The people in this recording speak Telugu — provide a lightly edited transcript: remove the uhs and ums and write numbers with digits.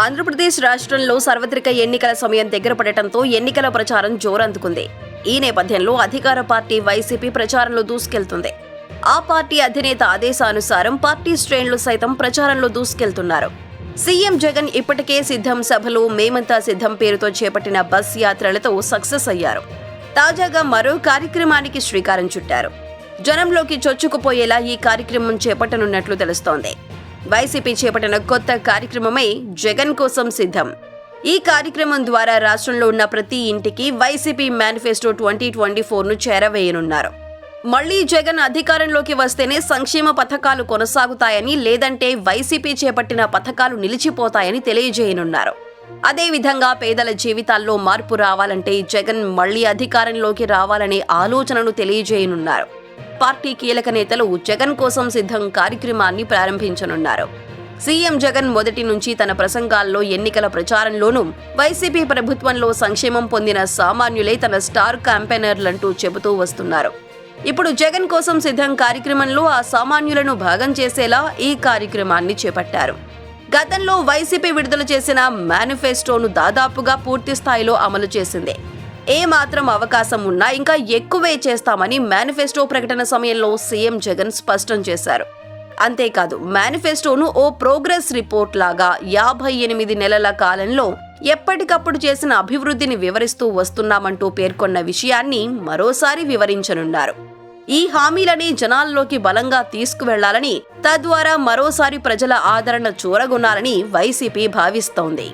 ఆంధ్రప్రదేశ్ రాష్ట్రంలో సార్వత్రిక ఎన్నికల సమయం దగ్గర పడటంతో ఎన్నికల ప్రచారం జోరందుకుంది. ఈ నేపథ్యంలో అధికార పార్టీ వైసీపీ ప్రచారంలో దూసుకెళ్తుంది. ఆ పార్టీ అధినేత ఆదేశానుసారం పార్టీ శ్రేణులు సైతం ప్రచారంలో దూసుకెళ్తున్నారు. సీఎం జగన్ ఇప్పటికే సిద్ధం సభలు, మేమంతా సిద్ధం పేరుతో చేపట్టిన బస్ యాత్రలతో సక్సెస్ అయ్యారు. తాజాగా మరో కార్యక్రమానికి శ్రీకారం చుట్టారు. జనంలోకి చొచ్చుకుపోయేలా ఈ కార్యక్రమం చేపట్టనున్నట్లు తెలుస్తోంది. వైసీపీ చేపట్టిన కొత్త కార్యక్రమమే జగన్ కోసం సిద్ధం. ఈ కార్యక్రమం ద్వారా రాష్ట్రంలో ఉన్న ప్రతి ఇంటికి వైసీపీ మేనిఫెస్టో 2024ను చేరవేయనున్నారు. మళ్లీ జగన్ అధికారంలోకి వస్తేనే సంక్షేమ పథకాలు కొనసాగుతాయని, లేదంటే వైసీపీ చేపట్టిన పథకాలు నిలిచిపోతాయని తెలియజేయనున్నారు. అదేవిధంగా పేదల జీవితాల్లో మార్పు రావాలంటే జగన్ మళ్లీ అధికారంలోకి రావాలనే ఆలోచనను తెలియజేయనున్నారు. పార్టీ కీలక నేతలు జగన్ కోసం సిద్ధం కార్యక్రమాన్ని ప్రారంభించనున్నారు. సీఎం జగన్ మొదటి నుంచి తన ప్రసంగాల్లో, ఎన్నికల ప్రచారంలోనూ వైసీపీ ప్రభుత్వంలో సంక్షేమం పొందిన సామాన్యులే తన స్టార్ క్యాంపెయినర్లంటూ చెబుతూ వస్తున్నారు. ఇప్పుడు జగన్ కోసం సిద్ధం కార్యక్రమంలో ఆ సామాన్యులను భాగం చేసేలా ఈ కార్యక్రమాన్ని చేపట్టారు. గతంలో వైసీపీ విడుదల చేసిన మేనిఫెస్టోను దాదాపుగా పూర్తి స్థాయిలో అమలు చేసింది. ఏ మాత్రం అవకాశం ఉన్నా ఇంకా ఎక్కువే చేస్తామని మేనిఫెస్టో ప్రకటన సమయంలో సీఎం జగన్ స్పష్టం చేశారు. అంతేకాదు, మేనిఫెస్టోను ఓ ప్రోగ్రెస్ రిపోర్ట్ లాగా 58 నెలల కాలంలో ఎప్పటికప్పుడు చేసిన అభివృద్ధిని వివరిస్తూ వస్తున్నామంటూ పేర్కొన్న విషయాన్ని మరోసారి వివరించనున్నారు. ఈ హామీలని జనాల్లోకి బలంగా తీసుకువెళ్లాలని, తద్వారా మరోసారి ప్రజల ఆదరణ చూరగొనాలని వైసీపీ భావిస్తోంది.